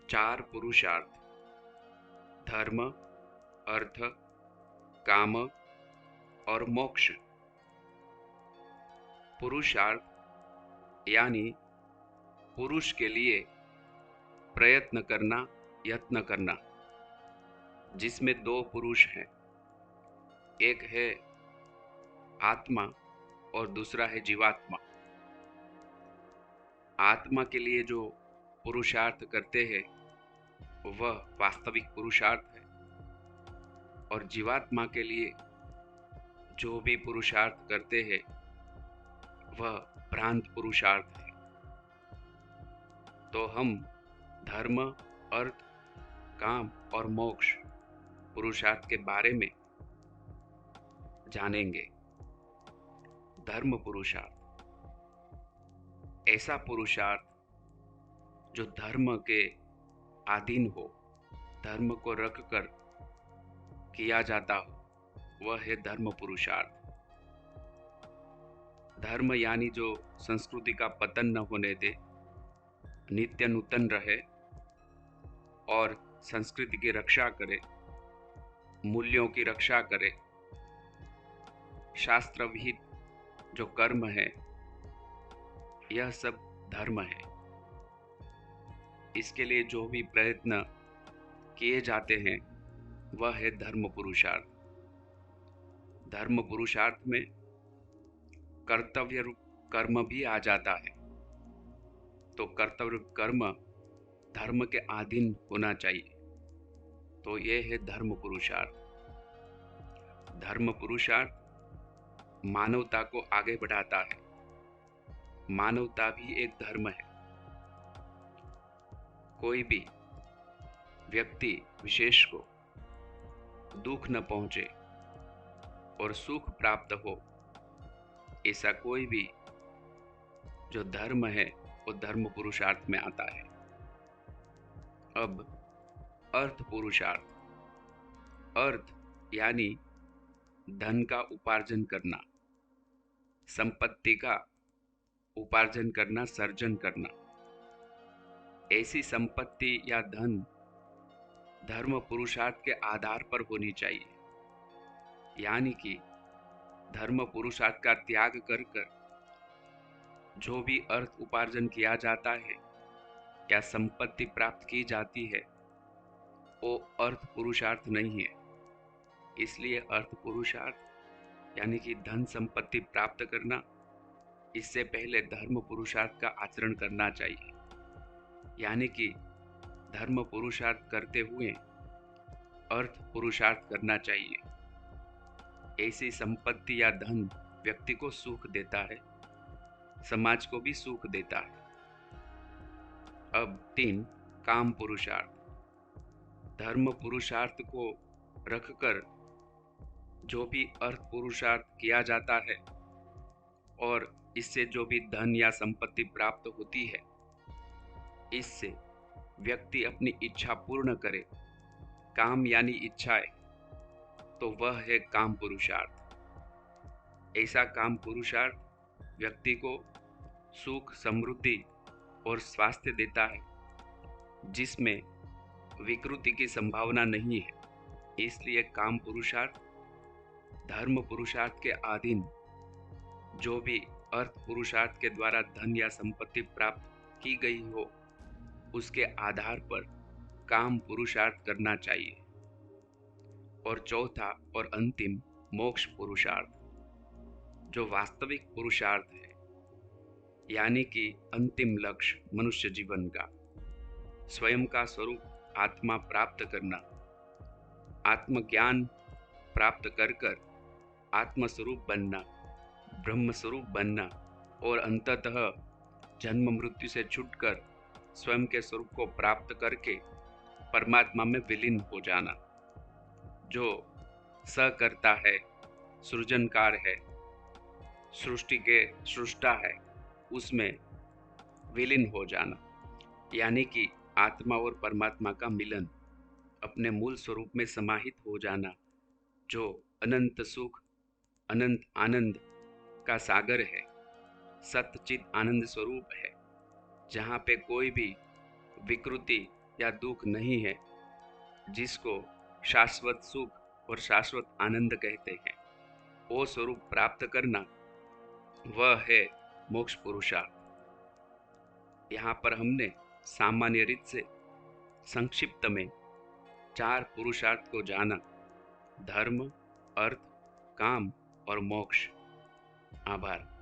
चार पुरुषार्थ: धर्म, अर्थ, काम और मोक्ष। पुरुषार्थ यानी पुरुष के लिए प्रयत्न करना, यत्न करना, जिसमें दो पुरुष हैं, एक है आत्मा और दूसरा है जीवात्मा। आत्मा के लिए जो पुरुषार्थ करते हैं वह वास्तविक पुरुषार्थ है, और जीवात्मा के लिए जो भी पुरुषार्थ करते हैं वह भ्रांत पुरुषार्थ है। तो हम धर्म, अर्थ, काम और मोक्ष पुरुषार्थ के बारे में जानेंगे। धर्म पुरुषार्थ ऐसा पुरुषार्थ जो धर्म के अधीन हो, धर्म को रखकर किया जाता हो, वह है धर्म पुरुषार्थ। धर्म यानी जो संस्कृति का पतन न होने दे, नित्य नूतन रहे और संस्कृति की रक्षा करे, मूल्यों की रक्षा करे। शास्त्र विहित जो कर्म है, यह सब धर्म है। इसके लिए जो भी प्रयत्न किए जाते हैं वह है धर्म पुरुषार्थ। धर्म पुरुषार्थ में कर्तव्य रूप कर्म भी आ जाता है, तो कर्तव्य कर्म धर्म के अधीन होना चाहिए। तो ये है धर्म पुरुषार्थ। धर्म पुरुषार्थ मानवता को आगे बढ़ाता है। मानवता भी एक धर्म है। कोई भी व्यक्ति विशेष को दुख न पहुंचे और सुख प्राप्त हो, ऐसा कोई भी जो धर्म है वो धर्म पुरुषार्थ में आता है। अब अर्थ पुरुषार्थ। अर्थ यानी धन का उपार्जन करना, संपत्ति का उपार्जन करना, सर्जन करना। ऐसी संपत्ति या धन धर्म पुरुषार्थ के आधार पर होनी चाहिए। यानी कि धर्म पुरुषार्थ का त्याग कर कर जो भी अर्थ उपार्जन किया जाता है या संपत्ति प्राप्त की जाती है, वो अर्थ पुरुषार्थ नहीं है। इसलिए अर्थ पुरुषार्थ यानी कि धन संपत्ति प्राप्त करना, इससे पहले धर्म पुरुषार्थ का आचरण करना चाहिए। यानी कि धर्म पुरुषार्थ करते हुए अर्थ पुरुषार्थ करना चाहिए। ऐसी संपत्ति या धन व्यक्ति को सुख देता है, समाज को भी सुख देता है। अब 3 काम पुरुषार्थ। धर्म पुरुषार्थ को रखकर जो भी अर्थ पुरुषार्थ किया जाता है और इससे जो भी धन या संपत्ति प्राप्त होती है, इससे व्यक्ति अपनी इच्छा पूर्ण करे। काम यानी इच्छाएं, तो वह है काम पुरुषार्थ। ऐसा काम पुरुषार्थ व्यक्ति को सुख, समृद्धि और स्वास्थ्य देता है, जिसमें विकृति की संभावना नहीं है। इसलिए काम पुरुषार्थ धर्म पुरुषार्थ के अधीन जो भी अर्थ पुरुषार्थ के द्वारा धन या संपत्ति प्राप्त की गई हो, उसके आधार पर काम पुरुषार्थ करना चाहिए। और चौथा और अंतिम मोक्ष पुरुषार्थ, जो वास्तविक पुरुषार्थ है, यानी कि अंतिम लक्ष्य मनुष्य जीवन का स्वयं का स्वरूप आत्मा प्राप्त करना, आत्मज्ञान प्राप्त कर कर आत्म स्वरूप बनना, ब्रह्म स्वरूप बनना और अंततः जन्म मृत्यु से छूटकर स्वयं के स्वरूप को प्राप्त करके परमात्मा में विलीन हो जाना। जो सकर्ता है, सृजनकार है, सृष्टि के सृष्टा है, उसमें विलीन हो जाना। यानी कि आत्मा और परमात्मा का मिलन, अपने मूल स्वरूप में समाहित हो जाना, जो अनंत सुख, अनंत आनंद का सागर है, सतचित आनंद स्वरूप है, जहाँ पे कोई भी विकृति या दुख नहीं है, जिसको शाश्वत सुख और शाश्वत आनंद कहते हैं, वो स्वरूप प्राप्त करना, वह है मोक्ष पुरुषार्थ। यहाँ पर हमने सामान्य रीत से संक्षिप्त में 4 पुरुषार्थ को जाना: धर्म, अर्थ, काम और मोक्ष। आभार।